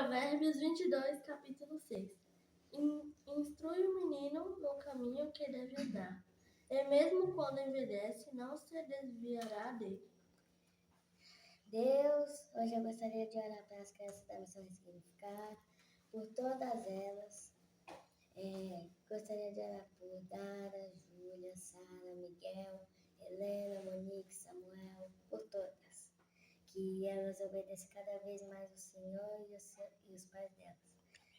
Provérbios 22, capítulo 6. Instrui o menino no caminho que deve andar, e mesmo quando envelhece, não se desviará dele. Deus, hoje eu gostaria de orar para as crianças da Missão Ressignificar, por todas elas. Gostaria de orar por Dara, Júlia, Sara, Miguel, Helena, Monique, Samuel, por todas. Que elas obedeçam cada vez mais o Senhor e os pais delas.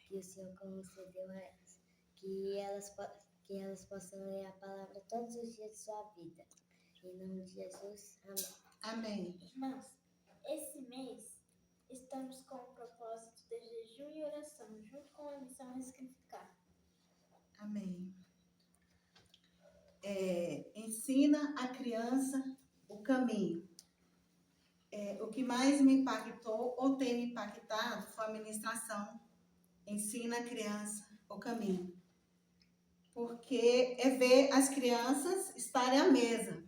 Que o Senhor concedeu a elas. Que elas possam ler a palavra todos os dias de sua vida. Em nome de Jesus, amém. Amém. Irmãos, esse mês estamos com o propósito de jejum e oração, junto com a Missão Ressignificar. Amém. Ensina a criança o caminho. O que mais me impactou ou tem me impactado foi a ministração. Ensina a criança o caminho. Porque é ver as crianças estarem à mesa,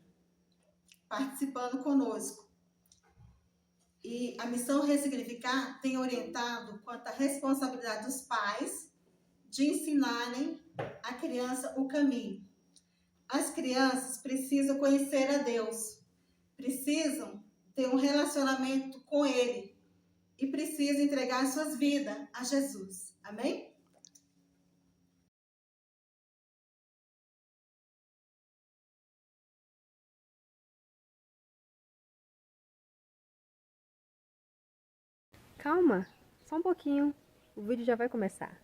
participando conosco. E a Missão Ressignificar tem orientado quanto à responsabilidade dos pais de ensinarem a criança o caminho. As crianças precisam conhecer a Deus, precisam ter um relacionamento com Ele e precisam entregar suas vidas a Jesus. Amém? Calma, só um pouquinho, o vídeo já vai começar.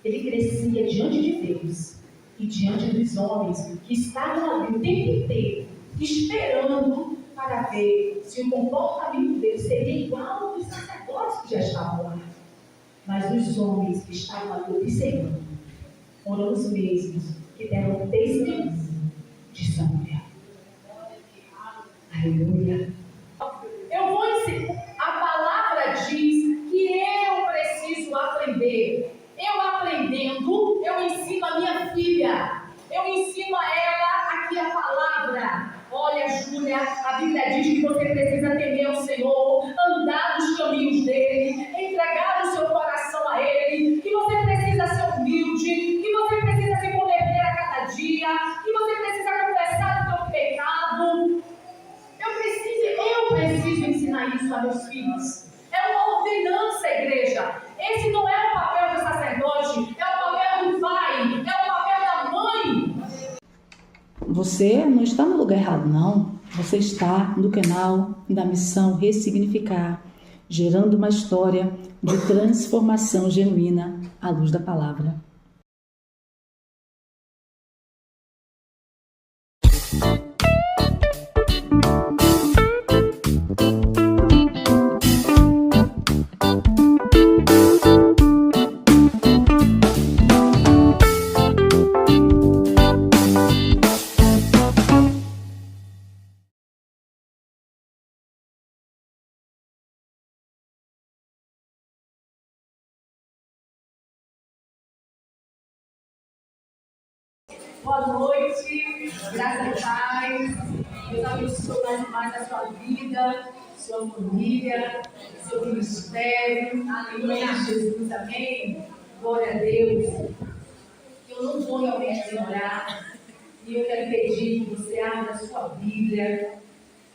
Ele crescia diante de Deus e diante dos homens que estavam ali o tempo inteiro, esperando para ver se o comportamento dele seria igual ao dos sacerdotes que já estavam lá. Mas os homens que estavam ali observando foram os mesmos que deram testemunho de Samuel. Aleluia. Eu vou ensinar. A palavra diz que eu preciso aprender. Eu aprendendo, eu ensino a minha filha. Eu ensino a ela aqui a palavra. Olha, Júlia, a Bíblia diz que você precisa temer ao Senhor, andar nos caminhos dele, entregar o seu coração a ele, que você precisa ser humilde, que você precisa se converter a cada dia, que você precisa confessar o seu pecado. Eu preciso ensinar isso a meus filhos. É uma ordenança, igreja. Esse não é o papel do sacerdote, é o papel do pai, é o papel da mãe. Você não está no lugar errado, não. Você está no canal da Missão Ressignificar, gerando uma história de transformação genuína à luz da palavra. Boa noite, graça e paz. Deus abençoe mais e mais a sua vida, sua família, seu ministério. Aleluia, Jesus, amém. Glória a Deus. Eu não vou realmente demorar e eu quero pedir que você abra a sua Bíblia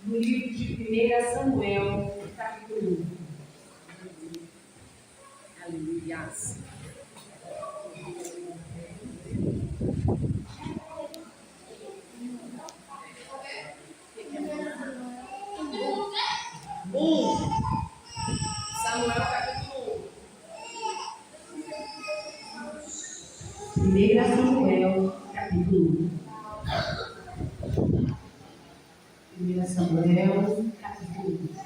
no livro de 1 Samuel, capítulo 1. Aleluia. Samuel capítulo 1. 1 Samuel capítulo 1. 1 Samuel capítulo 1.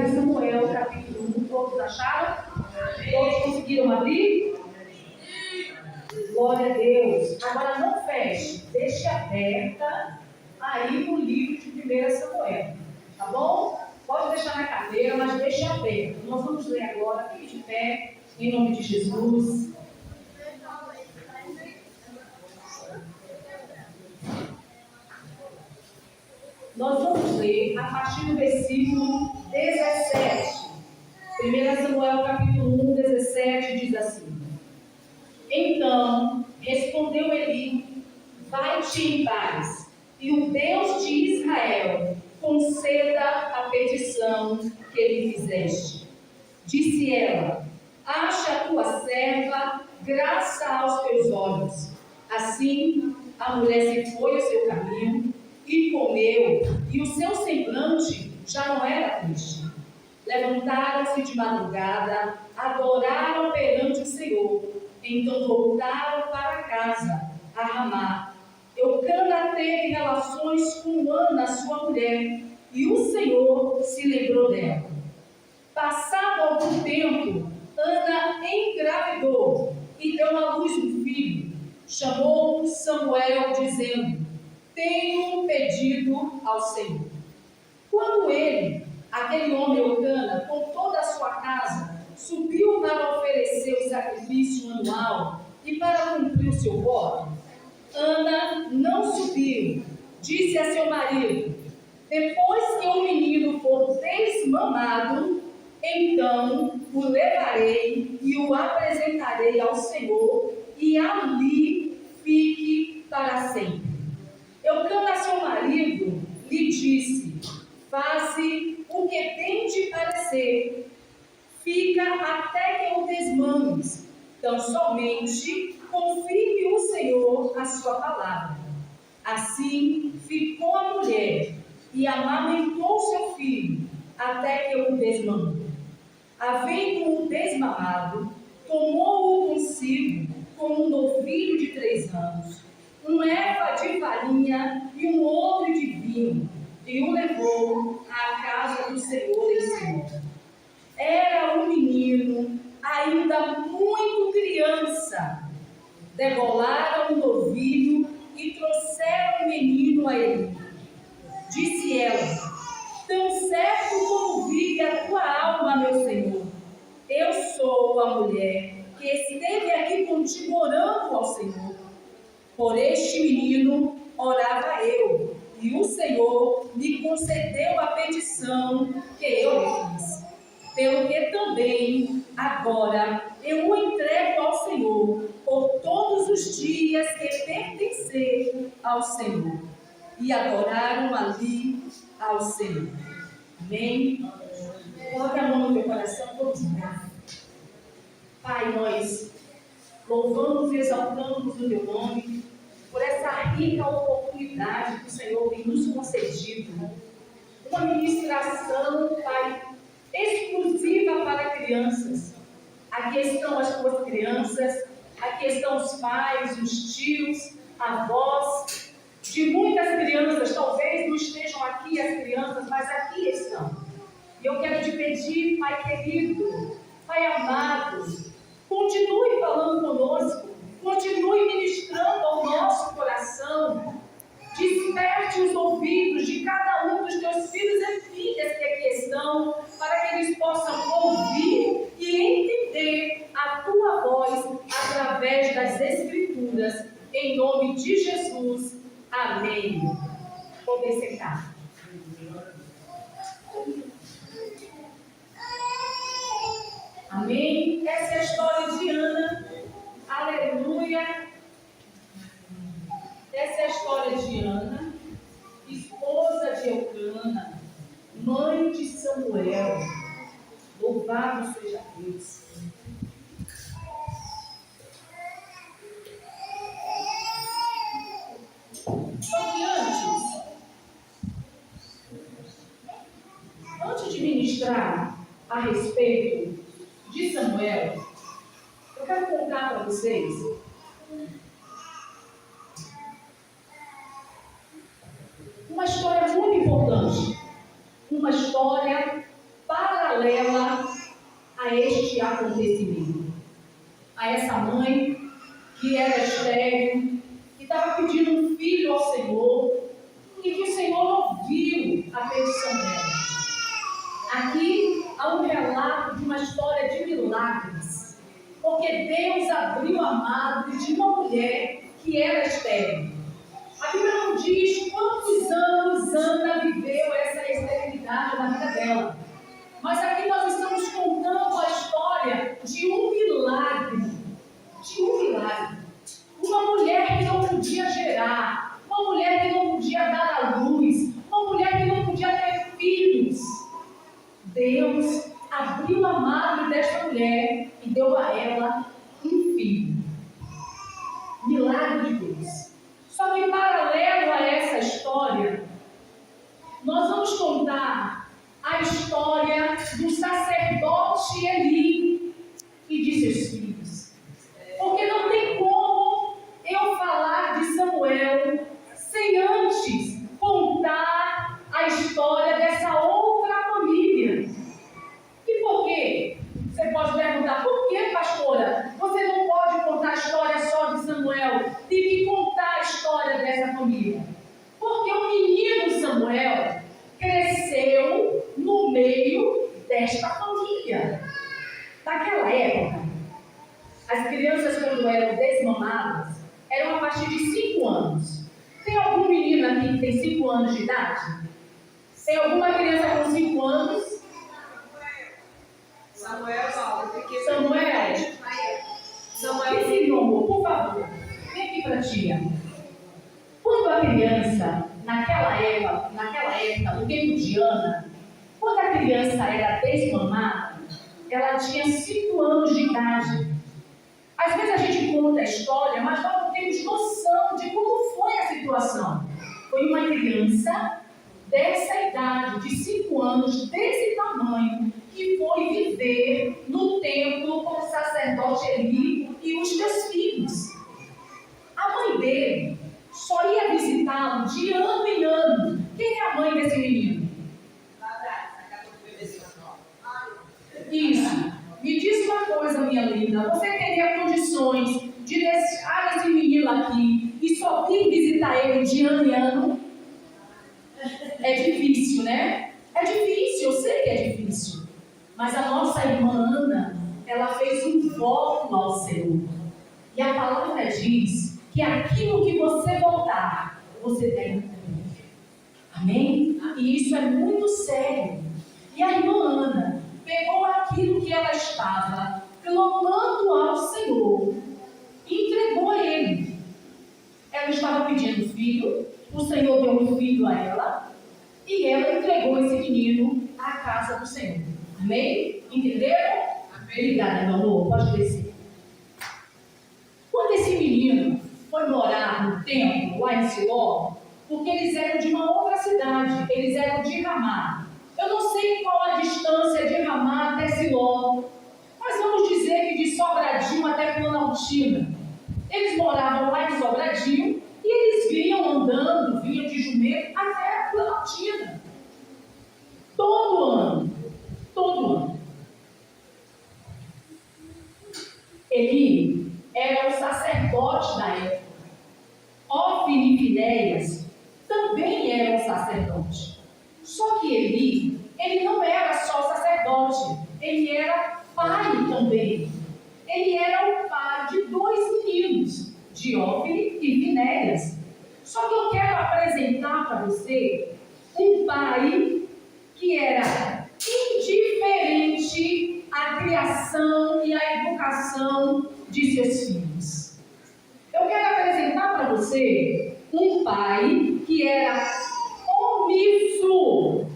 Samuel, capítulo 1, todos acharam? Todos conseguiram abrir? Glória a Deus. Agora não feche, deixe aberta aí no livro de 1 Samuel, tá bom? Pode deixar na cadeira, mas deixe aberto. Nós vamos ler agora, fique de pé, em nome de Jesus. Nós vamos ler a partir do versículo 17. 1 Samuel capítulo 1, 17 diz assim: Então respondeu Eli: vai-te em paz, e o Deus de Israel conceda a petição que lhe fizeste. Disse ela: acha a tua serva graça aos teus olhos. Assim a mulher se foi ao seu caminho e comeu, e o seu semblante já não era triste. Levantaram-se de madrugada, adoraram perante o Senhor. Então voltaram para casa, a Ramá. Eucana teve relações com Ana, sua mulher, e o Senhor se lembrou dela. Passado algum tempo, Ana engravidou e deu à luz um filho. Chamou Samuel, dizendo: tenho pedido ao Senhor. Quando ele, aquele homem Eucana, com toda a sua casa, subiu para oferecer o sacrifício anual e para cumprir o seu voto, Ana não subiu. Disse a seu marido: depois que o menino for desmamado, então o levarei e o apresentarei ao Senhor, e ali fique para sempre. Eucana, seu marido, lhe disse: faze o que tem de parecer, fica até que o desmames, tão somente confirme o Senhor a sua palavra. Assim ficou a mulher e amamentou seu filho até que o desmamou. Havendo-o desmamado, tomou-o consigo com um novilho de 3 anos, um efa de farinha e um odre de vinho, e o levou à casa do Senhor em Siló. Era um menino ainda muito criança. Degolaram o novilho e trouxeram o menino a ele. Disse ela: tão certo como vive a tua alma, meu Senhor, eu sou a mulher que esteve aqui contigo orando ao Senhor. Por este menino orava eu, e o Senhor me concedeu a petição que eu lhe fiz. Pelo que também agora eu o entrego ao Senhor por todos os dias que pertencer ao Senhor. E adoraram ali ao Senhor. Amém? Coloque a mão no teu coração, vamos orar. Pai, nós louvamos e exaltamos o teu nome por essa rica oportunidade que o Senhor tem nos concedido. Uma ministração, Pai, exclusiva para crianças. Aqui estão as tuas crianças, aqui estão os pais, os tios, avós. De muitas crianças, talvez não estejam aqui as crianças, mas aqui estão. E eu quero te pedir, Pai querido, Pai amado, continue falando conosco, continue ministrando ao nosso coração, desperte os ouvidos de cada um dos teus filhos e filhas que aqui estão, para que eles possam ouvir e entender a tua voz através das Escrituras, em nome de Jesus. Amém. Podem sentar. Amém. Essa é a história de Ana. Aleluia. Essa é a história de Ana, esposa de Eucana, mãe de Samuel. Louvado seja Deus. Só que antes de ministrar a respeito de Samuel, eu quero contar para vocês uma história muito importante, uma história paralela a este acontecimento, a essa mãe que era estéril, que estava pedindo um filho ao Senhor, e que o Senhor ouviu a petição dela. Aqui há um relato de uma história de milagres, porque Deus abriu a madre de uma mulher que era estéril. A Bíblia não diz quantos anos Ana viveu essa esterilidade na vida dela, mas aqui nós estamos contando a história de um milagre, Uma mulher que não podia gerar, uma mulher que não podia dar à luz, uma mulher que não podia ter filhos. Deus abriu a madre desta mulher e deu a ela um filho. Milagre de Deus. Só que paralelo a essa história, nós vamos contar a história do sacerdote Eli e de seus filhos. Porque não tem como eu falar de Samuel sem antes contar a história dessa outra família. E por quê? Você pode perguntar, por que, pastora? Você não pode contar a história só de Samuel, tem que contar a história dessa família. Porque o menino Samuel cresceu no meio desta família. Naquela época, as crianças, quando eram desmamadas, eram a partir de 5 anos. Tem algum menino aqui que tem 5 anos de idade? Tem alguma criança com 5 anos? Samuel, sim, amor, por favor, vem aqui para a tia. Quando a criança, naquela época, no tempo de Ana, quando a criança era desmamada, ela tinha 5 anos de idade. Às vezes a gente conta a história, mas nós não temos noção de como foi a situação. Foi uma criança dessa idade, de 5 anos, desse tamanho, que foi viver no templo com o sacerdote Eli e os seus filhos. A mãe dele só ia visitá-lo de ano em ano. Quem é a mãe desse menino? Isso. Me diz uma coisa, minha linda. Você teria condições de deixar esse menino aqui e só vir visitar ele de ano em ano? É difícil, né? É difícil, eu sei que é difícil. Mas a nossa irmã Ana, ela fez um voto ao Senhor. E a palavra diz que aquilo que você votar, você deve cumprir. Amém? E isso é muito sério. E a irmã Ana pegou aquilo que ela estava clamando ao Senhor e entregou a Ele. Ela estava pedindo filho, o Senhor deu um filho a ela e ela entregou esse menino à casa do Senhor. Amém? Entenderam? Amém. Obrigada, meu amor. Pode descer. Quando esse menino foi morar no templo, lá em Siló, porque eles eram de uma outra cidade, eles eram de Ramá. Eu não sei qual a distância de Ramá até Siló, mas vamos dizer que de Sobradinho até Planaltina. Eles moravam lá em Sobradinho e eles vinham andando, vinham de jumento até Planaltina. Todo ano. Eli era o sacerdote da época. Ofni e Finéias também era um sacerdote. Só que ele não era só sacerdote, ele era pai também. Ele era o pai de 2 meninos, de Ofni e Finéias. Só que eu quero apresentar para você um pai que era indiferente à criação e à educação de seus filhos. Eu quero apresentar para você um pai que era omisso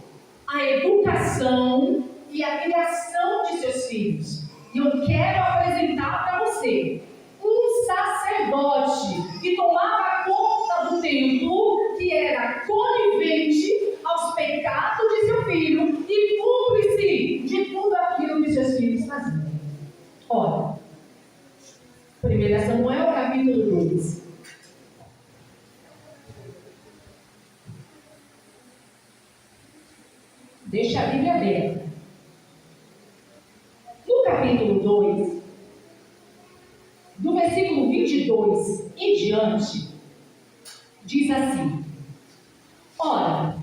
à educação e à criação de seus filhos. E eu quero apresentar para você um sacerdote que tomava conta do templo, que era conivente aos pecados de seu filho e cúmplice de tudo aquilo que seus filhos faziam. Olha, 1 Samuel, capítulo 2. Deixa a Bíblia aberta. No capítulo 2, do versículo 22 em diante, diz assim: Ora,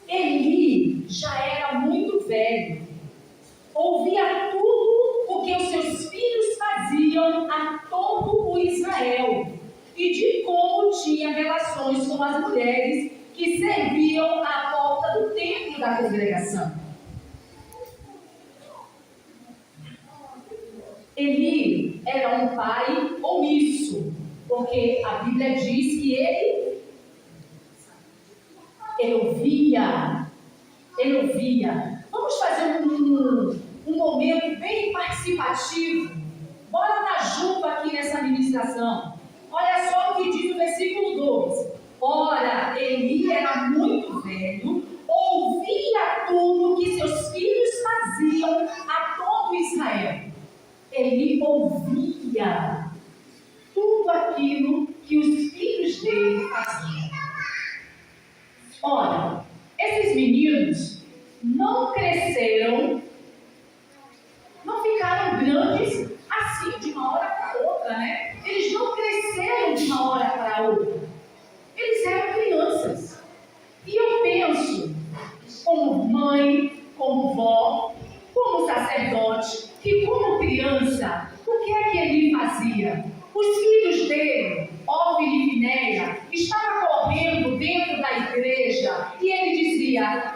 Eli já era tinha relações com as mulheres que serviam à porta do templo da congregação. Eli era um pai omisso, porque a Bíblia diz que ele ouvia. Vamos fazer um momento bem participativo. Bora estar junto aqui nessa ministração. Olha só o que diz o versículo 2. Ora, Eli era muito velho, ouvia tudo que seus filhos faziam a todo Israel. Ele ouvia tudo aquilo que os filhos dele faziam. Ora, esses meninos não cresceram, não ficaram grandes assim de uma hora para outra, né? Eles não cresceram de uma hora para outra. Eles eram crianças. E eu penso, como mãe, como vó, como sacerdote, que como criança, o que é que ele fazia? Os filhos dele, Ófine e Finéia, estavam correndo dentro da igreja e ele dizia: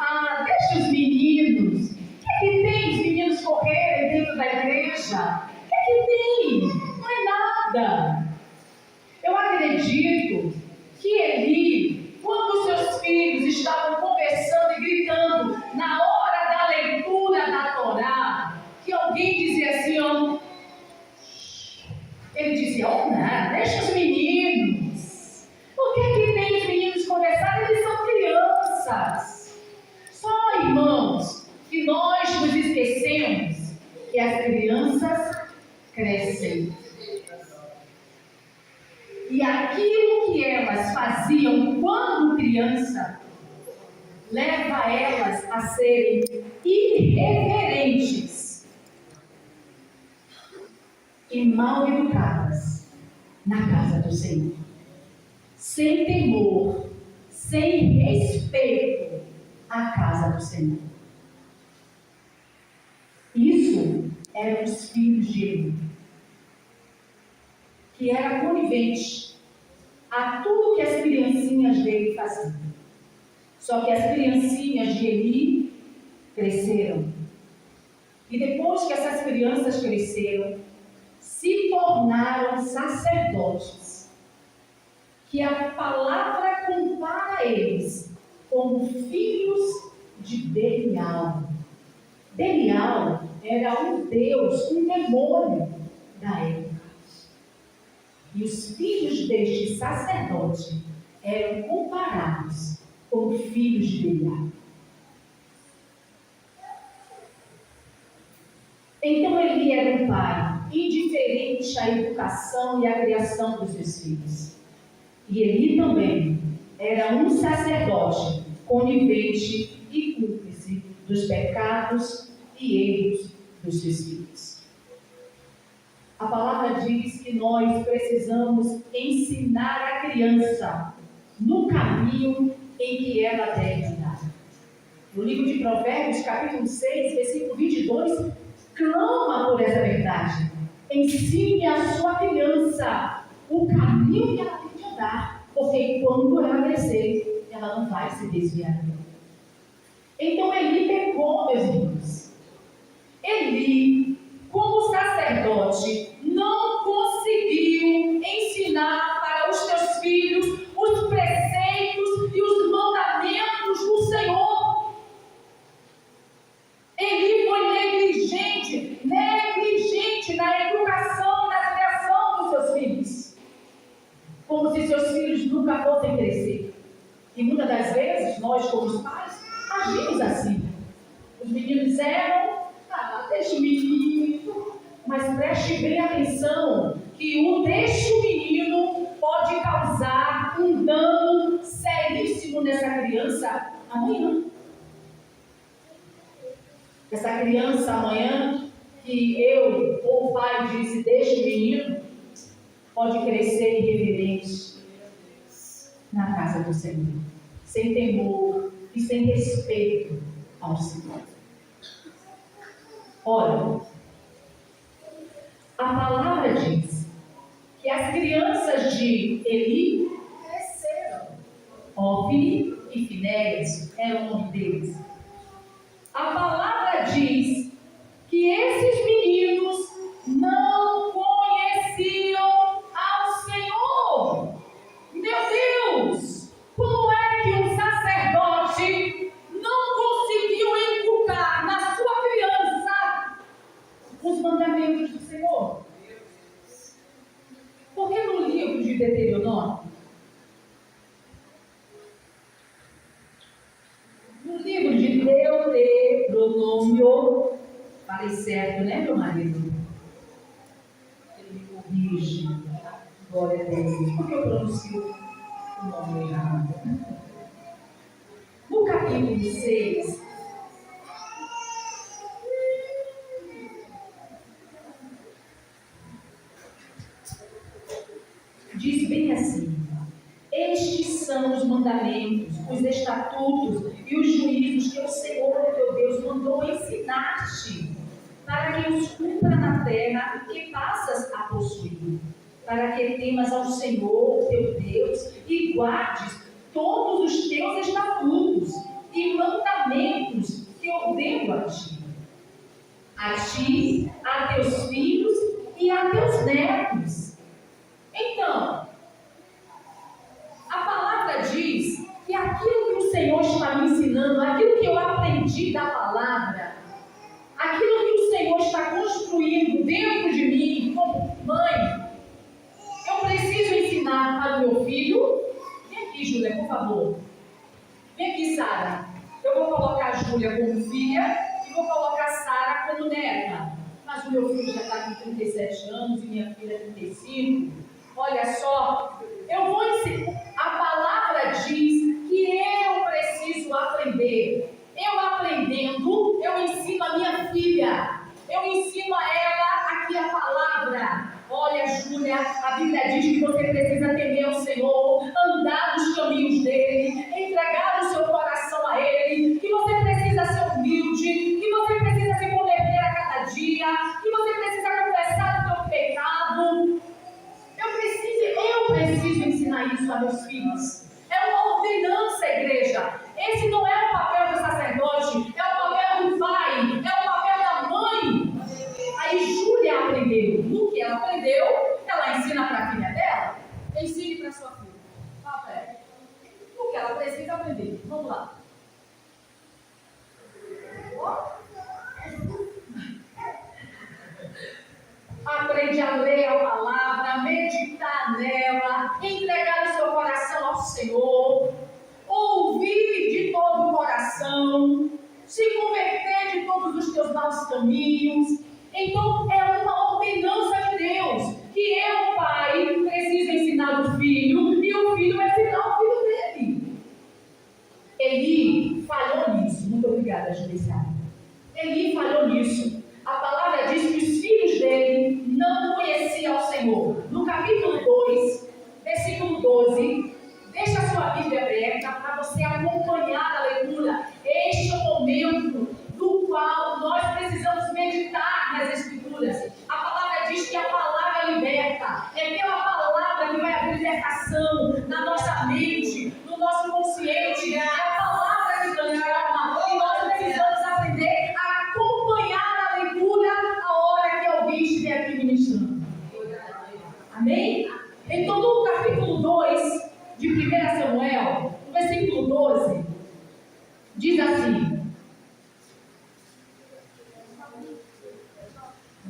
deixa os meninos. O que é que tem os meninos correrem dentro da igreja? O que é que tem? Não é nada. Eu acredito que Eli, quando seus filhos estavam conversando e gritando na hora da leitura da Torá, que alguém dizia assim, ele dizia: não, deixa os meninos. O que é que tem os meninos conversar? Eles são crianças. Só, irmãos, que nós nos esquecemos que as crianças crescem. E aquilo que elas faziam quando criança leva elas a serem irreverentes e mal educadas na casa do Senhor, sem temor, sem respeito à casa do Senhor. Isso eram os filhos de Eli, que era conivente a tudo que as criancinhas dele faziam. Só que as criancinhas de Eli cresceram. E depois que essas crianças cresceram, se tornaram sacerdotes, que a palavra compara eles como filhos de Belial. Belial era um deus, um demônio da época. E os filhos deste sacerdote eram comparados com filhos de Belial. Então ele era um pai indiferente à educação e à criação dos seus filhos. E ele também era um sacerdote conivente e cúmplice dos pecados e erros dos seus filhos. A palavra diz que nós precisamos ensinar a criança no caminho em que ela deve andar. No livro de Provérbios, capítulo 6, versículo 22, clama por essa verdade. Ensine a sua criança o caminho que ela tem de andar, porque quando ela crescer, ela não vai se desviar dele. Então Eli pecou, meus irmãos. Eli, como sacerdote, não conseguiu ensinar para os seus filhos os preceitos e os mandamentos do Senhor. Eli foi negligente na educação e na criação dos seus filhos, como se seus filhos nunca fossem crescer. E muitas das vezes, nós como pais, agimos assim. Os meninos erram, deixa o menino, mas preste bem atenção que o deixa o menino pode causar um dano seríssimo nessa criança amanhã. Essa criança amanhã, que eu ou o pai disse, deixa o menino, pode crescer irreverente na casa do Senhor, sem temor e sem respeito ao Senhor. Ora, a palavra diz que as crianças de Eli Ofni e Finéias eram o nome deles. A palavra diz que esses meninos não conheciam ao Senhor. Meu Deus! Como é que um sacerdote não conseguiu inculcar na sua criança os mandamentos do Senhor? Porque no livro de Deuteronômio, falei certo, né, meu marido? Ele me corrige. Glória a Deus. Porque eu pronuncio o nome errado. No capítulo 6, diz bem assim: estes são os mandamentos, os estatutos e os juízos que o Senhor teu Deus mandou ensinar-te, para que os cumpra na terra que passas a possuir, para que temas ao Senhor teu Deus e guardes todos os teus estatutos e mandamentos que ordeno a ti, a teus filhos e a teus netos. Então, a palavra diz que aquilo que o Senhor está me ensinando, aquilo que eu aprendi da palavra, aquilo que o Senhor está construindo dentro de mim, como mãe, eu preciso ensinar para o meu filho. Vem aqui, Júlia, por favor. Vem aqui, Sara. Eu vou colocar a Júlia como filha e vou colocar a Sara como neta. Mas o meu filho já está com 37 anos e minha filha 35. Olha só, eu vou ensinar. A palavra diz que eu preciso aprender. Eu aprendendo, eu ensino a minha filha. Eu ensino a ela aqui a palavra. Olha, Júlia, a Bíblia diz que você precisa temer ao Senhor, andar nos caminhos dele, entregar o seu coração a ele, que você precisa ser humilde, que você precisa se converter a cada dia, que você precisa confessar o seu pecado. Eu preciso ensinar isso a meus filhos. É uma ordenança, igreja. Esse não é o papel do sacerdote, é o papel do pai, é o papel da mãe. Aí Júlia aprendeu. No que ela aprendeu, ela ensina para a filha dela. Ensine para sua filha. O que ela precisa aprender. Vamos lá. Aprende a ler a palavra, meditar nela, entregar o seu coração ao Senhor, ouvir de todo o coração, se converter de todos os teus maus caminhos. Então é uma ordenança de Deus, que eu, pai, preciso ensinar o filho, e o filho vai ensinar o filho dele. Eli falhou nisso. Muito obrigada, Julissa. Eli falhou nisso. A palavra diz que os filhos dele não conheciam ao Senhor. No capítulo 2, versículo 12, deixa a sua Bíblia aberta para você acompanhar a leitura. Este é o momento do qual nós precisamos meditar nas Escrituras. A palavra diz que a palavra liberta. É pela palavra que vai haver libertação na nossa mente, no nosso consciente. É a palavra que transforma. E nós precisamos aprender a acompanhar a leitura a hora que alguém estiver aqui ministrando. Amém? Então, no capítulo 2 de 1 Samuel, no versículo 12, diz assim: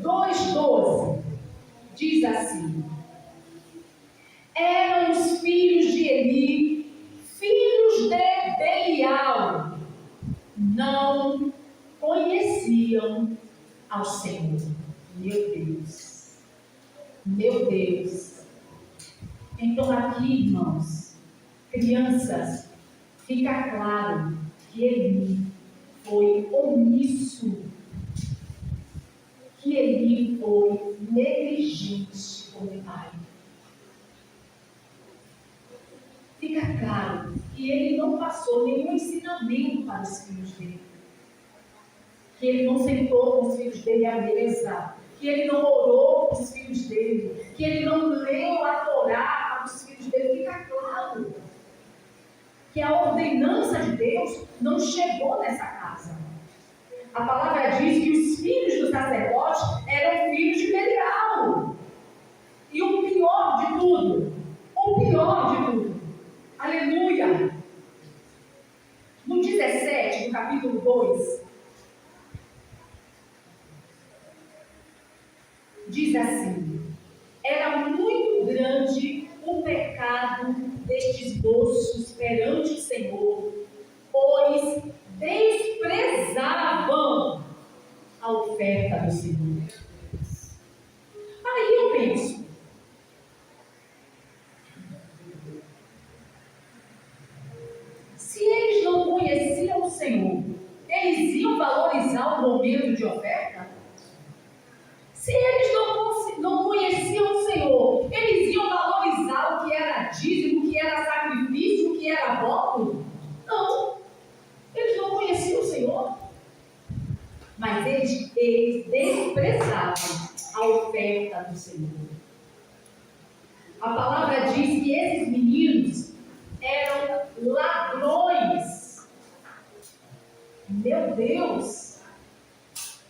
2:12 diz assim: eram os filhos de Eli, filhos de Belial, não conheciam ao Senhor. Meu Deus, meu Deus. Então aqui, irmãos, crianças, fica claro que Eli foi omisso, que Eli foi negligente como pai. Fica claro que ele não passou nenhum ensinamento para os filhos dele, que ele não sentou com os filhos dele à mesa, que ele não orou com os filhos dele, que ele não leu a Torá para os filhos dele. Fica claro. ordenança de Deus não chegou nessa casa. A palavra diz que os filhos do sacerdote eram filhos de Belial. E o pior de tudo, aleluia, no 17 do capítulo 2, diz assim: era muito grande o pecado destes moços perante o Senhor, pois desprezavam a oferta do Senhor. Aí eu penso, se eles não conheciam o Senhor, eles iam valorizar o momento de oferta? Se eles não conheciam o Senhor, eles iam valorizar o que era dízimo, o que era sacrifício, o que era voto? Não. Eles não conheciam o Senhor. Mas eles desprezavam a oferta do Senhor. A palavra diz que esses meninos eram ladrões. Meu Deus!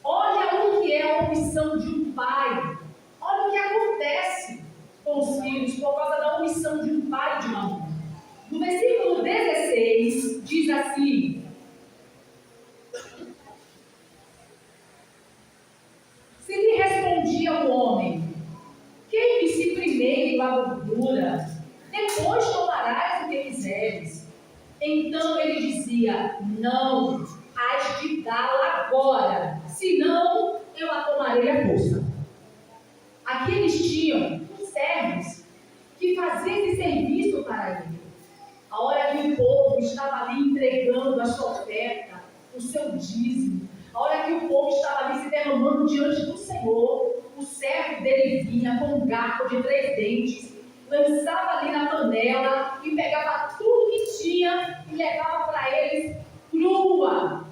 Olha o que é a omissão de um pai. Olha o que acontece com os filhos por causa da omissão de um pai e de uma mãe. No versículo 16, diz assim: se lhe respondia o homem, queime-se primeiro a gordura, depois tomarás o que quiseres. Então ele dizia: não, hás de dá-la agora, senão eu a tomarei à força. Aqui eles tinham os servos que faziam esse serviço para ele. A hora que o povo estava ali entregando a sua oferta, o seu dízimo, a hora que o povo estava ali se derramando diante do Senhor, o servo dele vinha com um garfo de 3 dentes, lançava ali na panela e pegava tudo que tinha e levava para eles crua,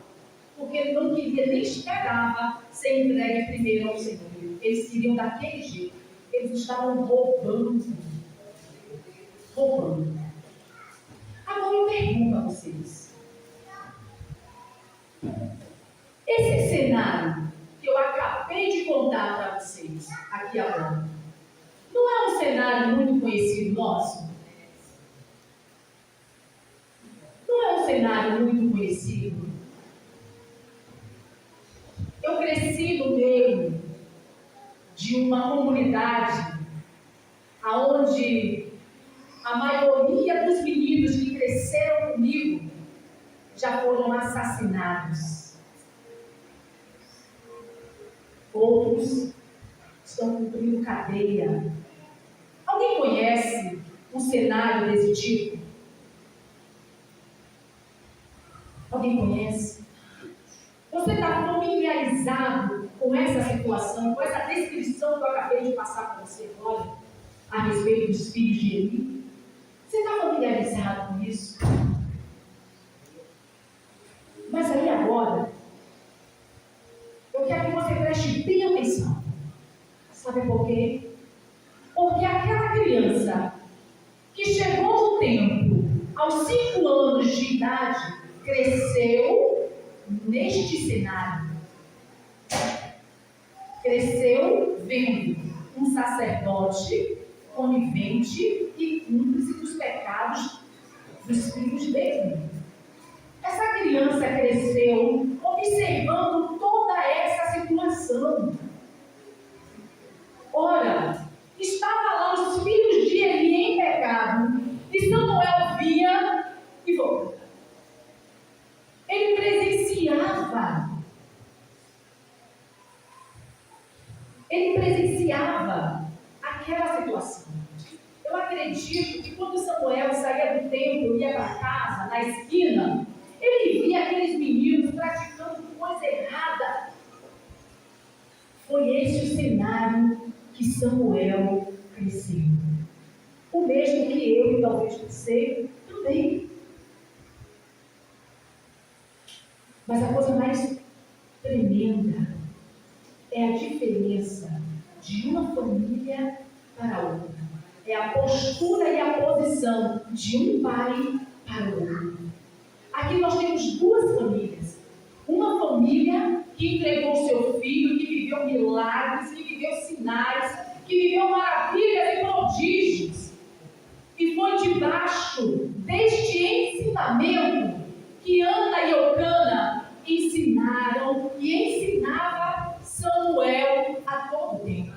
porque ele não queria nem esperava ser entregue primeiro ao Senhor. Eles queriam daquele jeito. Eles estavam roubando. Agora eu pergunto a vocês: esse cenário que eu acabei de contar para vocês aqui agora, não é um cenário muito conhecido nosso? Não é um cenário muito conhecido? Eu cresci no meio de uma comunidade onde a maioria dos meninos que cresceram comigo já foram assassinados. Outros estão cumprindo cadeia. Alguém conhece um cenário desse tipo? Alguém conhece? Você está familiarizado com essa situação, com essa descrição que eu acabei de passar para você agora, a respeito dos filhos de Eli? Você está familiarizado com isso? Mas aí agora, eu quero que você preste bem atenção. Sabe por quê? Porque aquela criança que chegou no templo aos 5 anos de idade, cresceu neste cenário. Cresceu vendo um sacerdote conivente e cúmplice dos pecados dos filhos dele. Essa criança cresceu observando toda essa situação. Ora, estava lá os filhos de Eli em pecado, e Samuel via e voltou. Ele presenciava aquela situação. Eu acredito que quando Samuel saía do templo e ia para casa, na esquina, ele via aqueles meninos praticando coisa errada. Foi esse o cenário que Samuel cresceu. O mesmo que eu e talvez você também. Mas a coisa mais tremenda é a diferença de uma família para outra. É a postura e a posição de um pai para o outro. Aqui nós temos duas famílias. Uma família que entregou seu filho, que viveu milagres, que viveu sinais, que viveu maravilhas e prodígios. E foi debaixo deste ensinamento que Ana e Eucana ensinaram e ensinava Samuel a todo tempo.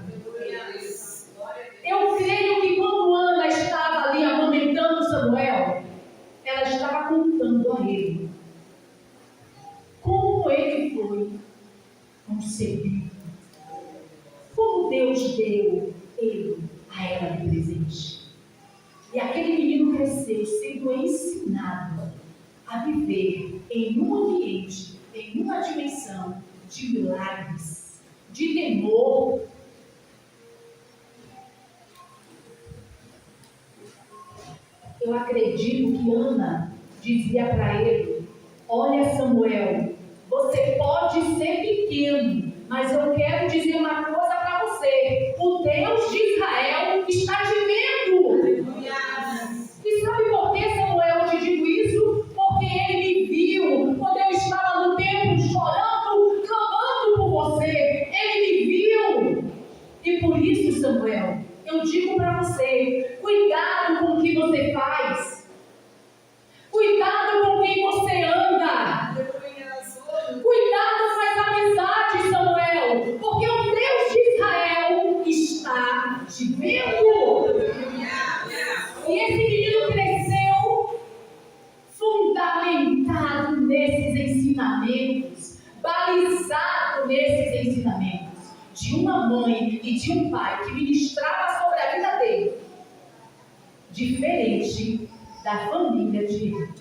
Eu creio que quando Ana estava ali amamentando Samuel, ela estava contando a ele como ele foi concebido, como Deus deu ele a ela de presente. E aquele menino cresceu sendo ensinado a viver em um ambiente, em uma dimensão de milagres, de temor. Eu acredito que Ana dizia para ele: olha, Samuel, você pode ser pequeno, mas eu quero dizer uma coisa para você: o Deus de Israel está te vendo. E sabe por que, Samuel, eu te digo isso? Porque ele me viu quando eu estava no templo chorando, clamando por você. Ele me viu. E por isso, Samuel, eu digo para você: cuidado com o que você faz. Cuidado com quem você anda. Cuidado com as amizades, Samuel. Porque o Deus de Israel está te vendo. E esse menino cresceu fundamentado nesses ensinamentos, balizado nesses ensinamentos, de uma mãe e de um pai que ministrava sobre a vida dele, diferente da família de Ruth,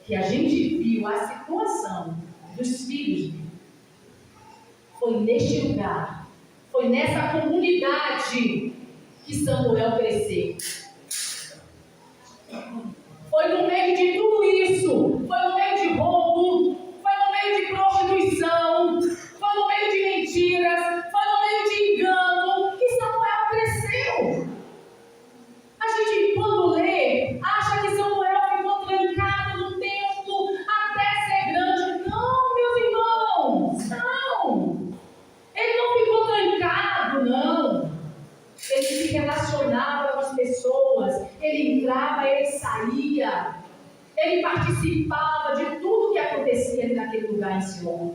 que a gente viu a situação dos filhos dele. Foi neste lugar, foi nessa comunidade que Samuel cresceu. Foi no meio de tudo isso, foi no meio de roubo, foi no meio de prostituição, foi no meio de mentiras, foi no meio de engano que Samuel cresceu. A gente, quando lê, acha que Samuel ficou trancado no templo até ser grande. Não, meus irmãos, não. Ele não ficou trancado, não. Ele se relacionava com as pessoas, ele entrava, ele saía, ele participava de tudo que acontecia ali naquele lugar em Siló.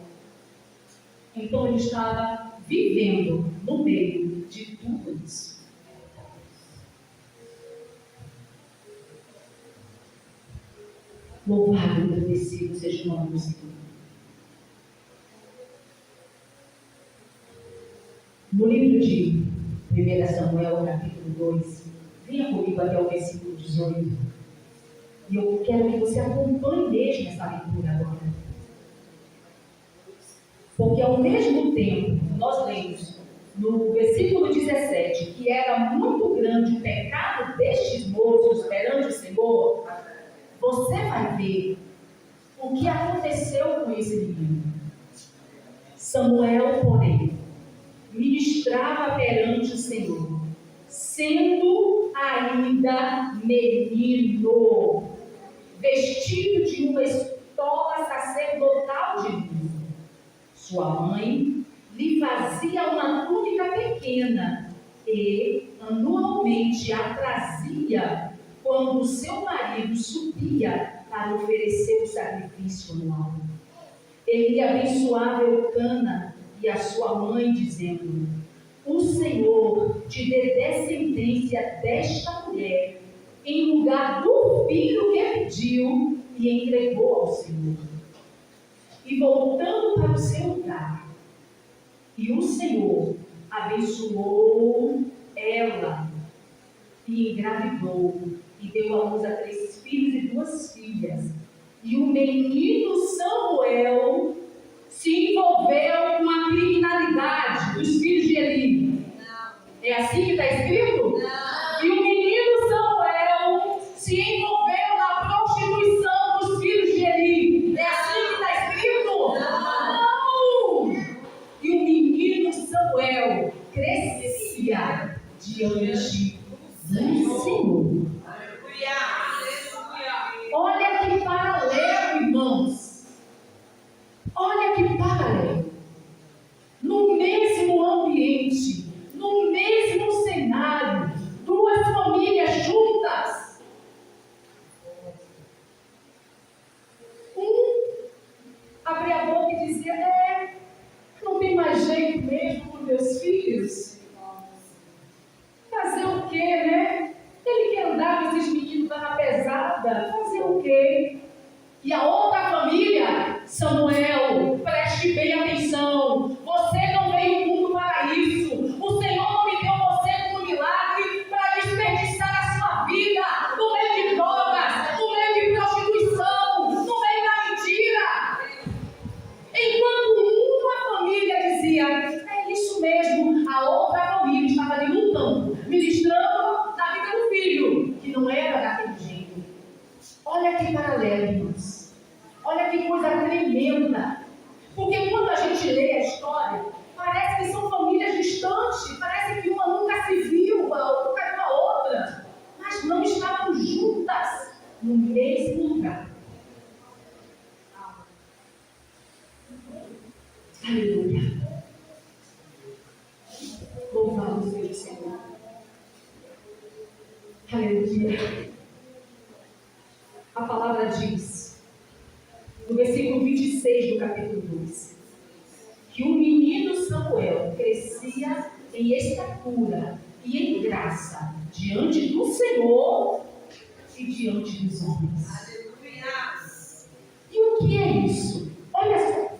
Então ele estava vivendo no meio de tudo isso. Louvado e agradecido seja o nome do Senhor. No livro de 1 Samuel, capítulo 2, venha comigo até o versículo 18. E eu quero que você acompanhe mesmo essa leitura agora. Porque ao mesmo tempo, nós lemos no versículo 17, que era muito grande o pecado destes moços perante o Senhor, você vai ver o que aconteceu com esse menino. Samuel, porém, ministrava perante o Senhor, sendo ainda menino, vestido de uma estola sacerdotal de linho. Sua mãe lhe fazia uma túnica pequena e anualmente a trazia quando seu marido subia para oferecer o sacrifício anual. Ele abençoava Eucana e a sua mãe, dizendo: o Senhor te dê descendência desta mulher, em lugar do filho que pediu e entregou ao Senhor. E voltando para o seu lugar, e o Senhor abençoou ela, e engravidou, e deu à luz a 3 filhos e 2 filhas. E o menino Samuel se envolveu com a criminalidade dos filhos de Eli. É assim que está escrito? Não. E o menino Samuel se envolveu na prostituição dos filhos de Eli. É assim que está escrito? Não. E o menino Samuel crescia diante do Senhor. Olha que paralelo nada. Fazer o quê? E a outra família, Samuel, preste bem atenção. Você não veio ao mundo para isso. O Senhor não me deu você como milagre para desperdiçar a sua vida no meio de drogas, no meio de prostituição, no meio da mentira. Enquanto uma família dizia, é isso mesmo, a outra família estava ali lutando, ministrando na vida do filho, que não era daquele jeito. Olha que paralelo, irmãos. Olha que coisa tremenda. Porque quando a gente lê a história, parece que são famílias distantes, parece que uma nunca se viu, a outra nunca viu a outra, mas não estavam juntas no mesmo lugar. Aleluia. Louvado seja o Senhor. Aleluia. A palavra diz, no versículo 26 do capítulo 2, que o menino Samuel crescia em estatura e em graça diante do Senhor e diante dos homens. Aleluia. E o que é isso? Olha só.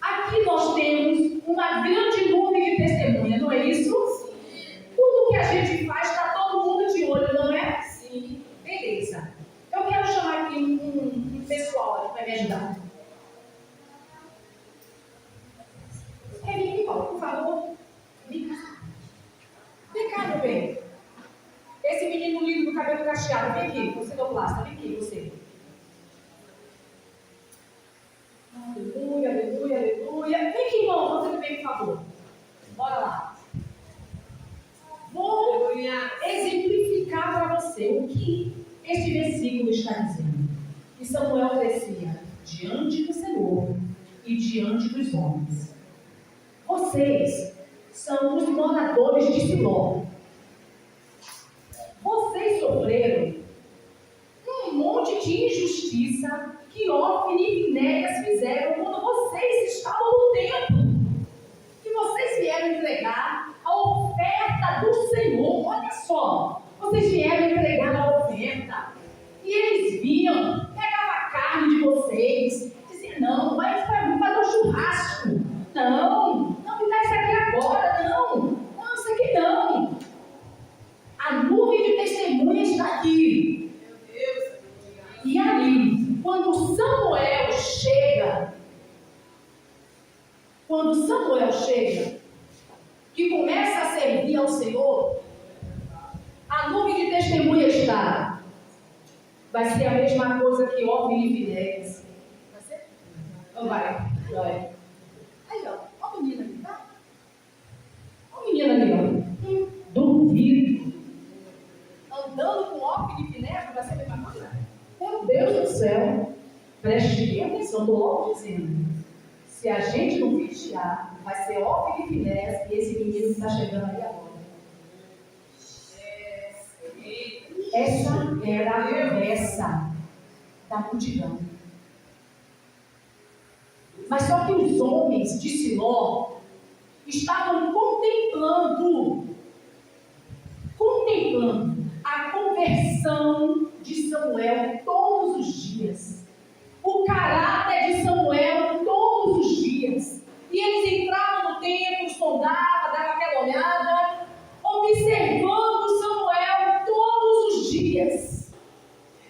Aqui nós temos uma grande nuvem de testemunha, não é isso? Tudo que a gente faz está todo mundo de olho, não é? Sim. Beleza. Eu quero chamar aqui um pessoal aqui para me ajudar. Vem aqui, Paulo, por favor. Vem cá. Vem cá, meu bem. Esse menino lindo do cabelo cacheado, vem aqui, você do plasta, vem aqui, você. Aleluia, aleluia, aleluia. Vem aqui, irmão, você também, por favor. Bora lá. Vou exemplificar para você o que este versículo está dizendo. Que Samuel crescia diante do Senhor e diante dos homens. Vocês são os moradores de Siló. Vocês sofreram um monte de injustiça que Ofni e Finéias fizeram quando vocês estavam no templo. Que vocês vieram entregar a oferta do Senhor. Olha só, vocês vieram entregar a oferta. E eles vinham, pegavam a carne de vocês, diziam, não, vai fazer um churrasco. Não, me dá isso aqui agora, não, isso aqui não. A nuvem de testemunha está aqui. E aí, quando Samuel chega, que começa a servir ao Senhor, a nuvem de testemunha está. Vai ser a mesma coisa que Ofni e Finéias. Vai ser? Não vai. Aí, ó a menina ali, tá? Ó a menina ali, ó. Duvido. Andando com Ofni e Finéias, vai ser a mesma coisa? Meu Deus do céu. Preste bem atenção, estou logo dizendo. Se a gente não vigiar, vai ser Ofni e Finéias e esse menino que está chegando ali agora. Essa era a conversa da multidão. Mas só que os homens de Siló estavam contemplando a conversão de Samuel todos os dias. O caráter de Samuel todos os dias. E eles entravam no templo, sondavam, davam aquela olhada, observando Samuel todos os dias.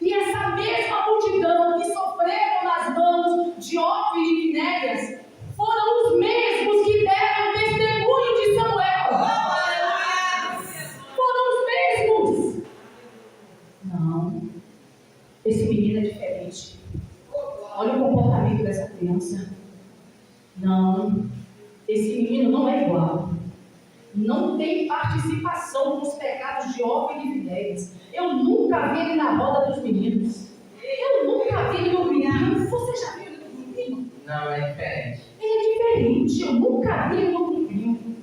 E essa mesma multidão que sofreram nas mãos de Ofni e Finéias foram os mesmos que deram testemunho de Samuel. Foram os mesmos. Não, esse menino é diferente. Olha o comportamento dessa criança. Não, esse menino não é igual. Não tem participação nos pecados de Ofni e Finéias. Eu nunca vi ele na roda dos meninos. Eu nunca vi ele no grupinho. Você já viu ele no grupinho? Não, é diferente. Ele é diferente. Eu nunca vi ele no grupinho.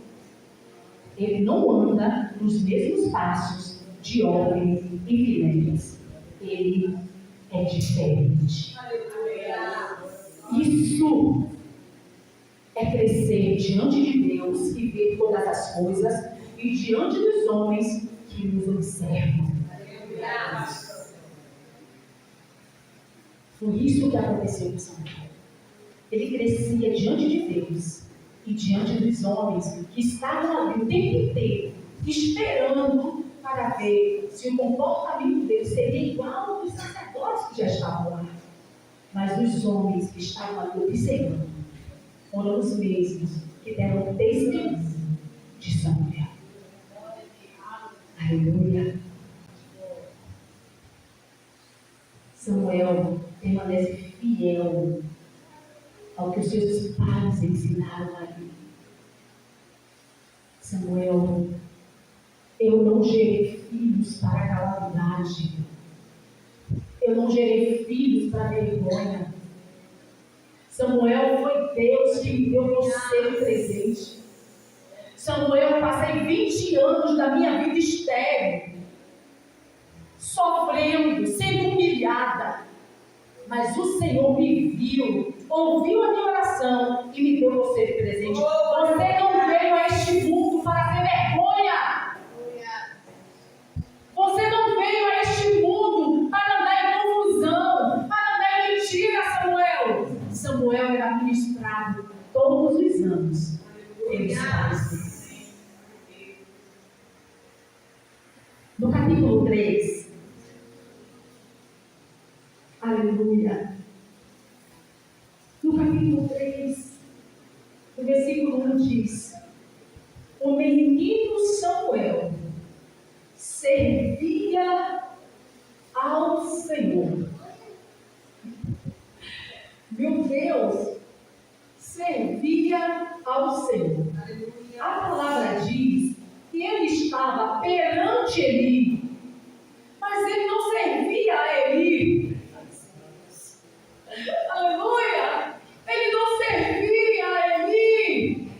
Ele não anda nos mesmos passos de Ofni e Finéias. Ele é diferente. Isso é crescer diante de Deus e ver todas as coisas e diante dos homens que nos observam. Foi isso que aconteceu com Samuel. Ele crescia diante de Deus e diante dos homens que estavam ali o tempo inteiro, esperando para ver se o comportamento dele seria igual ao dos sacerdotes que já estavam lá. Mas os homens que estavam ali observando foram os mesmos que deram testemunho de Samuel. Aleluia. Samuel permanece fiel ao que os seus pais ensinaram a ele. Samuel, eu não gerei filhos para a calamidade. Eu não gerei filhos para a vergonha. Samuel, foi Deus que me deu você de presente. Samuel, eu passei 20 anos da minha vida estéril, sofrendo, sendo humilhada. Mas o Senhor me viu, ouviu a minha oração e me deu você de presente. Você não veio a este mundo para ter vergonha. Você não veio a este mundo para andar em confusão, para andar em mentira, Samuel. Samuel era ministrado todos os anos pelos pais dele. No capítulo 3, aleluia. No capítulo 3, o versículo 1 diz: o menino Samuel servia ao Senhor. Meu Deus, servia ao Senhor. A palavra diz que ele estava perante Eli, mas ele não servia a Eli. Aleluia! Ele não servia a Eli,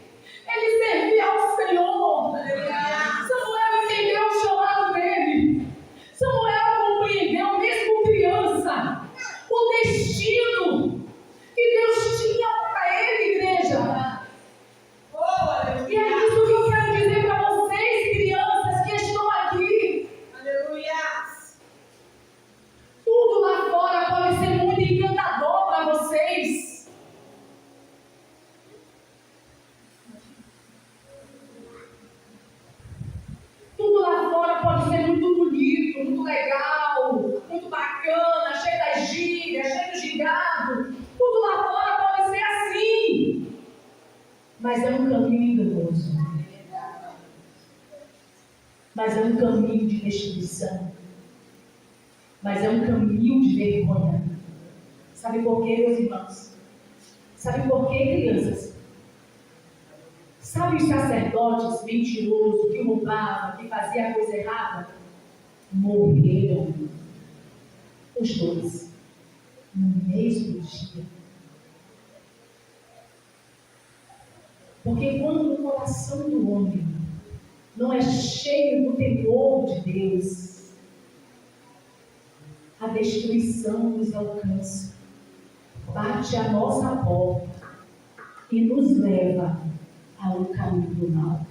ele servia ao Senhor. Samuel entendeu o chamado dele. Samuel compreendeu, mesmo criança, o destino que Deus tinha para ele, igreja. E é isso que eu quero dizer para vocês, crianças que estão aqui. Tudo lá fora pode ser muito encantador para vocês. Tudo lá fora pode ser muito bonito, muito legal, muito bacana, cheio das gírias, cheio de gingado. Tudo lá fora pode ser assim. Mas é um caminho enganoso. Mas é um caminho de destruição. Mas é um caminho de vergonha. Sabe por quê, meus irmãos? Sabe por quê, crianças? Sabe os sacerdotes mentirosos que roubavam, que faziam a coisa errada? Morreram. Os dois. No mesmo dia. Porque quando o coração do homem não é cheio do temor de Deus, a destruição nos alcança, bate à nossa porta e nos leva ao caminho do mal.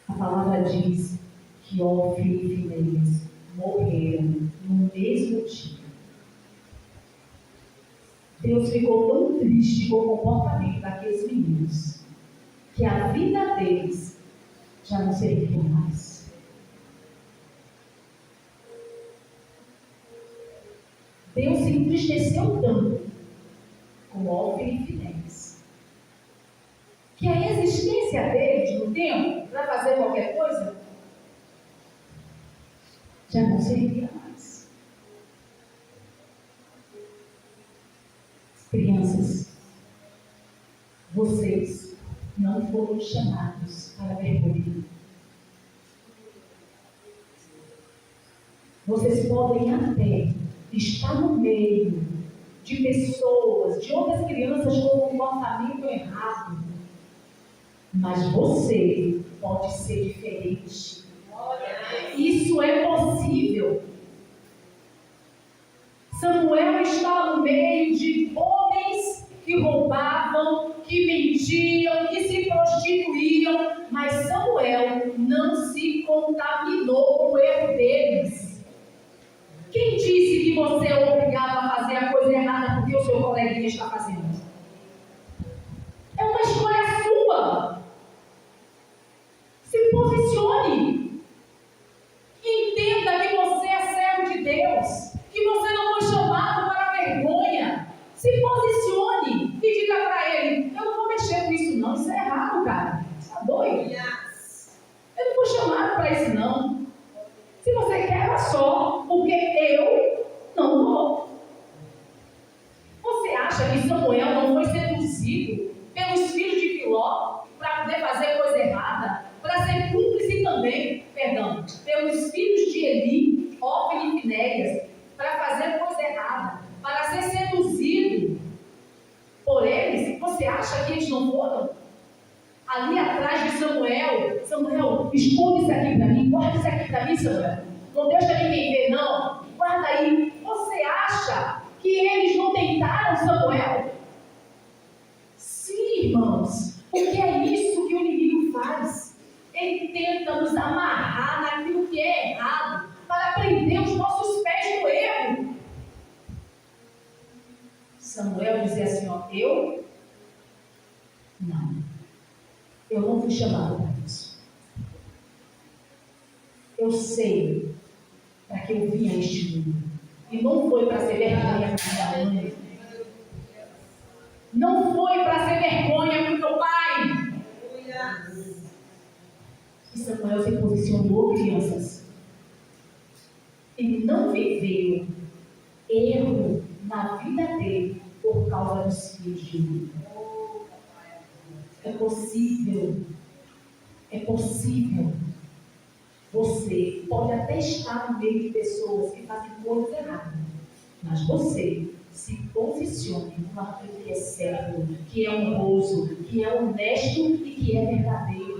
A palavra diz que Ofni e Finéias morreram no mesmo dia. Deus ficou tão triste com o comportamento daqueles meninos que a vida deles já não servia mais. Deus se entristeceu tanto com Ofni e Finéias que a existência deles no tempo para fazer qualquer coisa já não servia mais. Crianças, vocês não foram chamados para vergonha. Vocês podem até estar no meio de pessoas, de outras crianças com comportamento errado, mas você pode ser diferente. Isso é possível. Samuel está no meio de homens que roubavam, que mentiam, que se prostituíam, mas Samuel não contaminou com o erro deles. Quem disse que você é obrigado a fazer a coisa errada porque o seu coleguinha está fazendo? É uma escolha sua. Se posicione. Entenda que você é servo de Deus, que você não foi chamado para a vergonha. Se posicione e diga para ele: eu não vou mexer com isso não, isso é errado, cara. Está doido? Eu não fui chamado para isso não. Se você quer, é só, porque eu não vou. Você acha que Samuel não foi seduzido pelos filhos de Filó para poder fazer coisa errada? Para ser cúmplice também, pelos filhos de Eli, Hófni e Finéias, para fazer coisa errada, para ser seduzido por eles? Você acha que eles não foram? Ali atrás de Samuel, esconde isso aqui para mim, guarda isso aqui para mim, Samuel. Não deixa ninguém ver, não. Guarda aí. Você acha que eles não tentaram Samuel? Sim, irmãos, porque é isso que o inimigo faz. Ele tenta nos amarrar naquilo que é errado, para prender os nossos pés no erro. Samuel dizia assim, eu não fui chamado para isso. Eu sei para que eu vim a este mundo. E não foi para ser vergonha para minha mãe. Não foi para ser vergonha para o teu pai. E Samuel se posicionou, crianças. Ele não viveu erro na vida dele por causa dos filhos de Eli. É possível. Você pode até estar no meio de pessoas que fazem coisas erradas, mas você se posicione com aquilo que é certo, que é honroso, que é honesto e que é verdadeiro.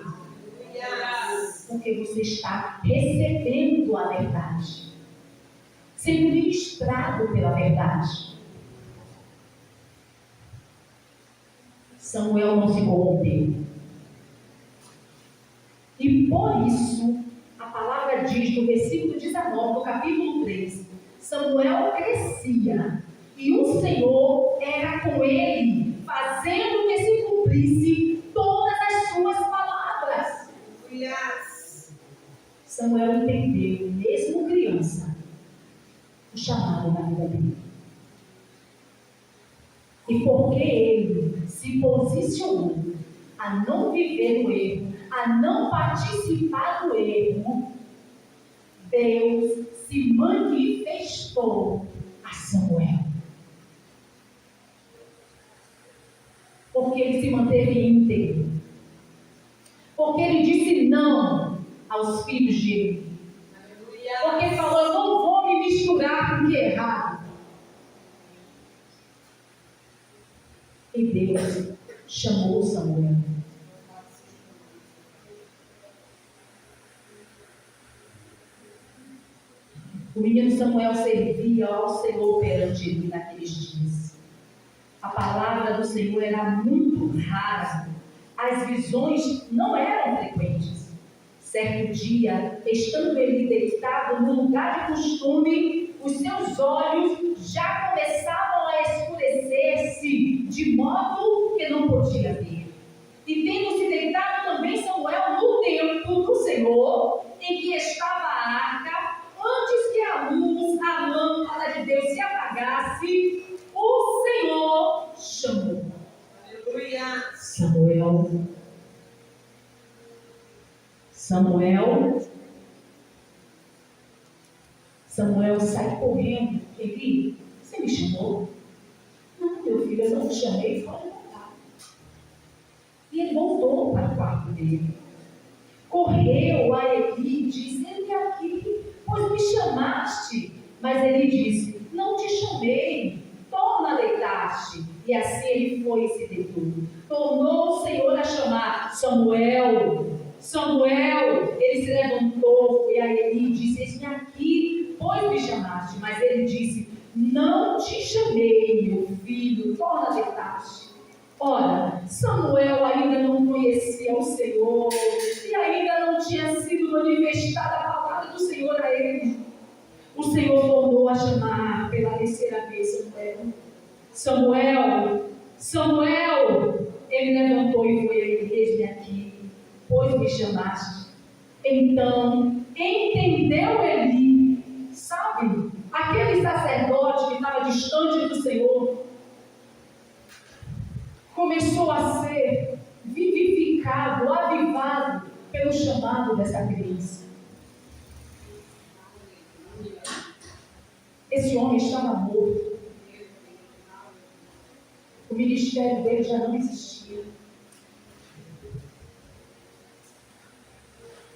Porque você está recebendo a verdade, sendo ministrado pela verdade. Samuel não se corrompeu. E por isso, a palavra diz no versículo 19, do capítulo 3, Samuel crescia e o Senhor era com ele, fazendo que se cumprisse todas as suas palavras. Samuel entendeu, mesmo criança, o chamado na vida dele. E porque ele se posicionou a não viver o erro, a não participar do erro, Deus se manifestou a Samuel. Porque ele se manteve íntegro. Porque ele disse não aos filhos de Eli. Porque ele falou, eu não vou me misturar com o que é errado. E Deus chamou Samuel. O menino Samuel servia ao Senhor perante ele naqueles dias. A palavra do Senhor era muito rara. As visões não eram frequentes. Certo dia, estando ele deitado no lugar de costume, os seus olhos já começavam a escurecer-se, de modo que não podia ver. E tendo-se deitado também Samuel no templo do Senhor, em que estava a arca, antes que a luz, a lâmpada de Deus se apagasse, o Senhor chamou. Aleluia. Samuel sai correndo. Eli, você me chamou? Não, meu filho, eu não te chamei, pode voltar. E ele voltou para o quarto dele. Correu a Eli e disse, ele é aqui, pois me chamaste. Mas ele disse, não te chamei, torna a deitar-te. E assim ele foi e se deitou. Tornou o Senhor a chamar, Samuel. Ele se levantou e a Eli disse, eis-me aqui, pois me chamaste. Mas ele disse, não te chamei, meu filho, torna a deitar-te. Ora, Samuel ainda não conhecia o Senhor e ainda não tinha sido manifestado o Senhor tornou a chamar pela terceira vez Samuel. Samuel, Samuel. Ele levantou e foi a ele: eis-me aqui, pois me chamaste. Então, entendeu Eli, sabe, aquele sacerdote que estava distante do Senhor, começou a ser vivificado, avivado pelo chamado dessa criança. Esse homem estava morto. O ministério dele já não existia.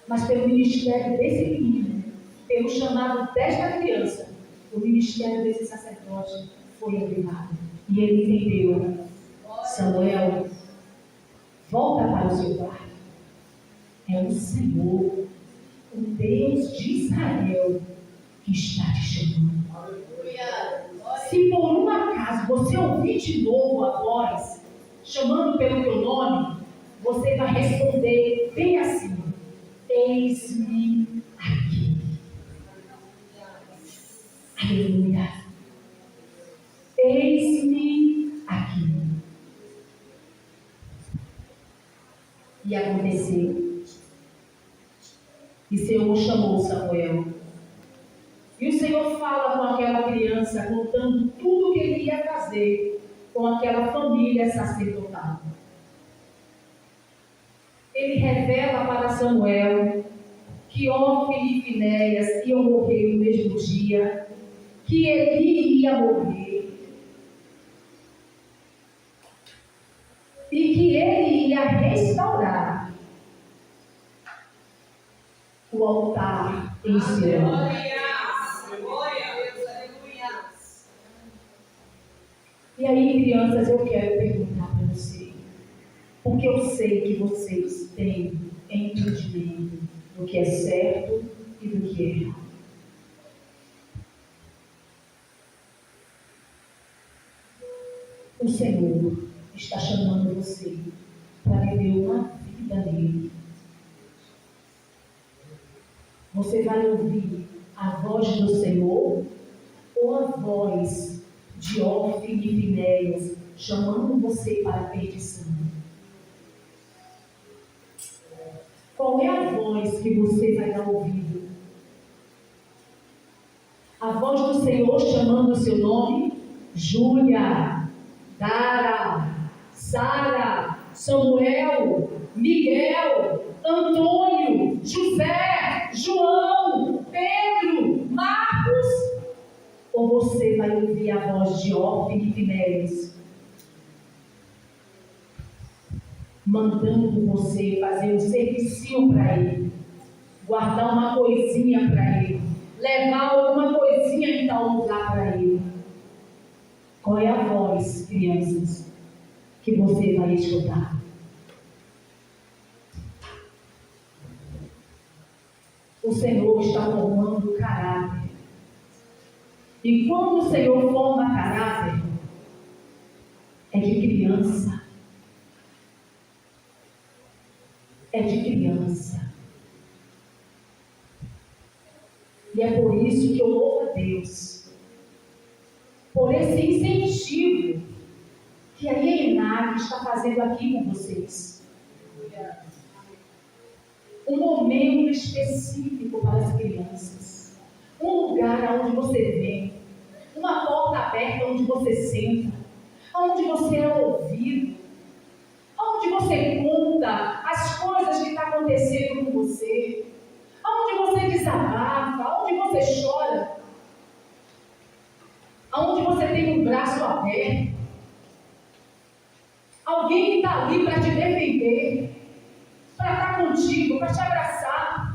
Mas pelo ministério desse menino, pelo chamado desta criança, o ministério desse sacerdote foi avivado. E ele entendeu: Samuel, volta para o seu quarto. É o Senhor, o Deus de Israel, que está te chamando. Se por um acaso você ouvir de novo a voz, chamando pelo teu nome, você vai responder bem assim: eis-me aqui. Aleluia. Eis-me aqui. E aconteceu. E o Senhor chamou Samuel. E o Senhor fala com aquela criança, contando tudo o que ele ia fazer com aquela família sacerdotal. Ele revela para Samuel que Ofni e Finéias iam morrer no mesmo dia, que Eli ia morrer, e que ele ia restaurar o altar em Sião. E aí, crianças, eu quero perguntar para você, porque eu sei que vocês têm entendimento do que é certo e do que é errado. O Senhor está chamando você para viver uma vida nele. Você vai ouvir a voz do Senhor ou a voz de Ofni e Finéias chamando você para a perdição? Qual é a voz que você vai dar ouvido? A voz do Senhor chamando o seu nome? Júlia, Dara, Sara, Samuel, Miguel, Antônio, José, João, Pedro, Marcos? Ou você vai ouvir a voz de Ofni e Finéias mandando você fazer um servicinho para ele, guardar uma coisinha para ele, levar alguma coisinha em tal lugar para ele? Qual é a voz, crianças, que você vai escutar? O Senhor está formando caráter. E quando o Senhor forma caráter, é de criança. É de criança. E é por isso que eu louvo a Deus, por esse incentivo que a IENAG está fazendo aqui com vocês. Um momento específico para as crianças. Um lugar onde você vem. Uma porta aberta onde você senta. Onde você é ouvido. Onde você conta as coisas que estão acontecendo com você. Onde você desabafa. Onde você chora. Onde você tem um braço aberto. Alguém que está ali para te defender. Para estar contigo, para te abraçar.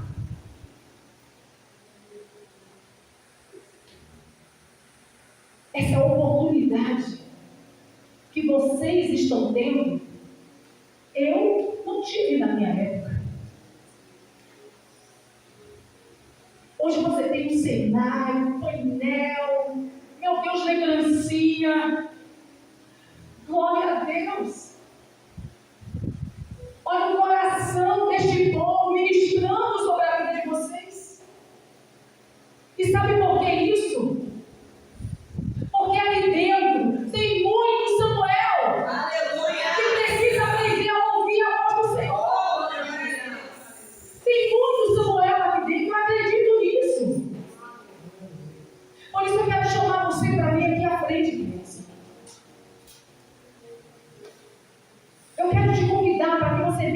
Essa oportunidade que vocês estão tendo, eu não tive na minha época. Hoje você tem um cenário, um painel, meu Deus, lembrancinha. Glória a Deus. Olha o coração deste povo ministrando sobre a vida de vocês. E sabe por que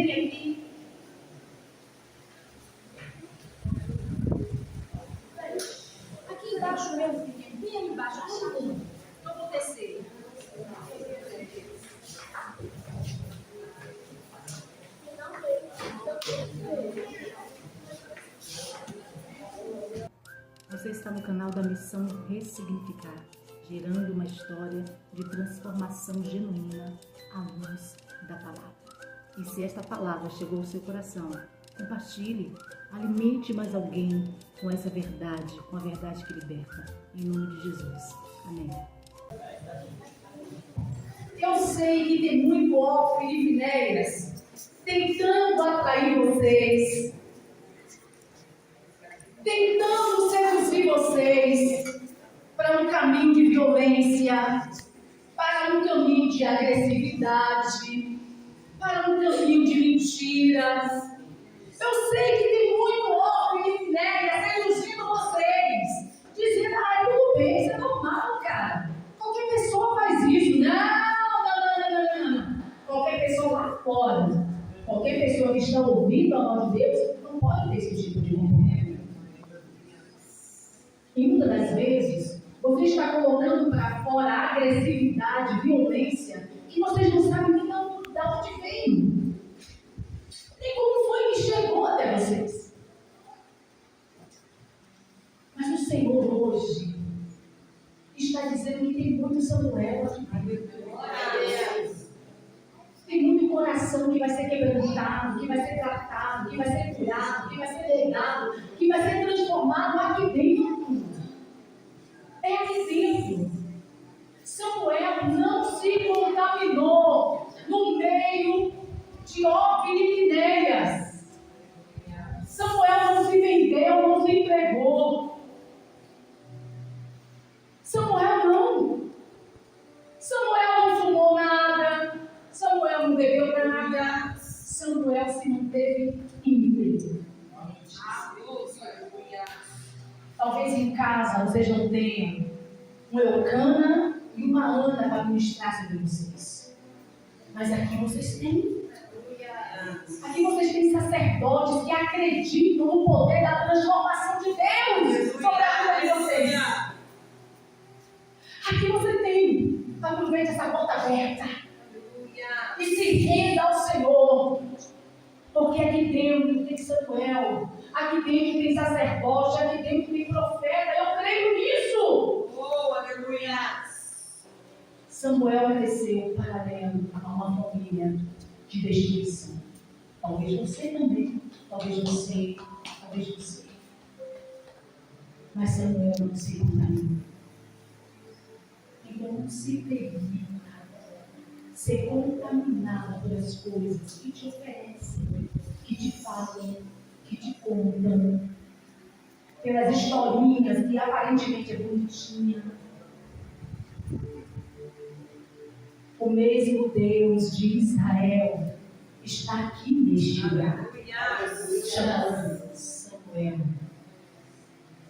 vem aqui. Aqui embaixo mesmo, pequeno, bem ali embaixo, todo mundo. Eu vou descer. Você está no canal da Missão Ressignificar, gerando uma história de transformação genuína à luz da palavra. E se esta palavra chegou ao seu coração, compartilhe, alimente mais alguém com essa verdade, com a verdade que liberta. Em nome de Jesus. Amém. Eu sei que tem muito Ofre e Finéias tentando atrair vocês, tentando seduzir vocês para um caminho de violência, para um caminho de agressividade, para um caminho de mentiras. Eu sei que tem muito Ofre e Finéias seduzindo vocês, dizendo, tudo bem, isso é normal, cara. Qualquer pessoa faz isso. Não. Qualquer pessoa lá fora, qualquer pessoa que está ouvindo a voz de Deus, não pode ter esse tipo de comportamento. E muitas das vezes, você está colocando para fora a agressividade, violência, que vocês não sabem nem de onde veio. Nem como foi que chegou até vocês. Mas o Senhor hoje está dizendo que tem muito Samuel aqui. Tem muito coração que vai ser quebrantado, que vai ser tratado, que vai ser curado, que vai ser treinado, que vai ser transformado aqui dentro. É aqui dentro. Samuel não se contaminou no meio de Ofre e Finéias. Samuel não se vendeu, não se entregou. Samuel não. Samuel não fumou nada. Samuel não bebeu nada. Samuel se manteve íntegro. Talvez em casa vocês não tenham um Eucana e uma Ana para ministrar sobre vocês. Mas aqui vocês têm. Aqui vocês têm sacerdotes que acreditam no poder da transformação de Deus sobre a vida de vocês. Aqui você tem. Aproveite essa porta aberta. E se renda ao Senhor. Porque aqui dentro tem Samuel. Aqui dentro tem sacerdote. Aqui dentro tem profeta. Eu creio nisso. Oh, aleluia! Samuel cresceu paralelo a uma família de destruição. Talvez você também. Talvez você. Talvez você. Mas Samuel não se contaminou. Então não se permita ser contaminada pelas coisas que te oferecem, que te falam, que te contam, pelas historinhas que aparentemente é bonitinha. O mesmo Deus de Israel está aqui neste lugar, chamando Samuel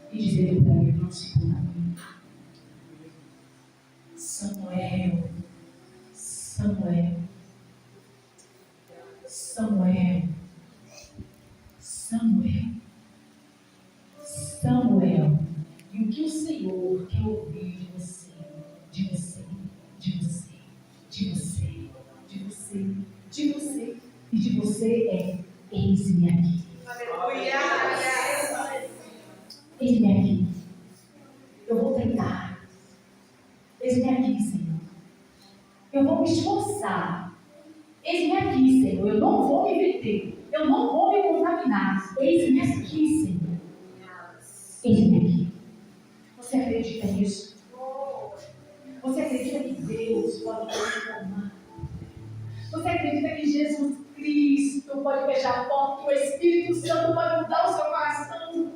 e dizendo para ele: não se contamine. Samuel, Samuel, Samuel, Samuel, Samuel. E o que o Senhor quer ouvir de você, de você, de você, de você, de você, de você e de você é: eis-me aqui. Eis-me aqui. Eu vou tentar. Eis-me aqui, Senhor. Eu vou me esforçar. Eis-me aqui, Senhor. Eu não vou me meter. Eu não vou me contaminar. Eis-me aqui, Senhor. Eis-me aqui. Você acredita nisso? Você acredita que Deus pode transformar? Você acredita que Jesus Cristo pode fechar a porta, que o Espírito Santo pode mudar o seu coração?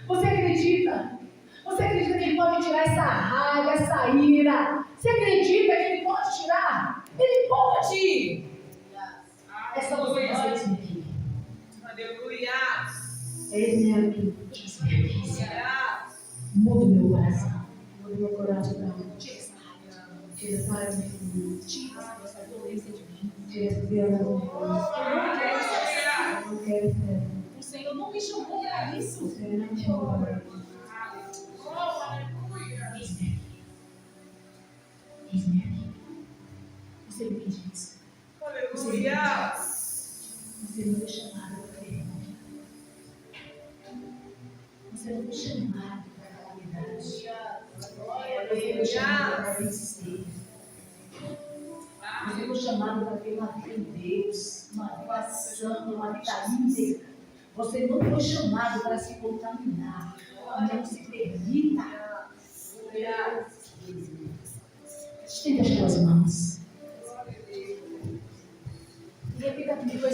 Você acredita? Você acredita que Ele pode tirar essa raiva, essa ira? Você acredita que Ele pode tirar? Ele pode! É só você dizer isso aqui. Aleluia! Eis-me aqui. Eis-me aqui, Senhor. Muda o meu coração. Muda o meu coração. Tira essa raiva. Tira essa raiva de mim. Tira essa violência de mim. Tira O Senhor não me chamou para isso. Eis-me aqui. Você me diz. Aleluia! Você não foi chamado para vergonha. Você não foi chamado para calamidade. Você foi chamado para vencer. Você foi chamado para ter uma vida em Deus, uma vida santa, uma vida íntegra. Você não foi chamado para se contaminar. Não se permita. Estenda as tuas mãos. E repita comigo: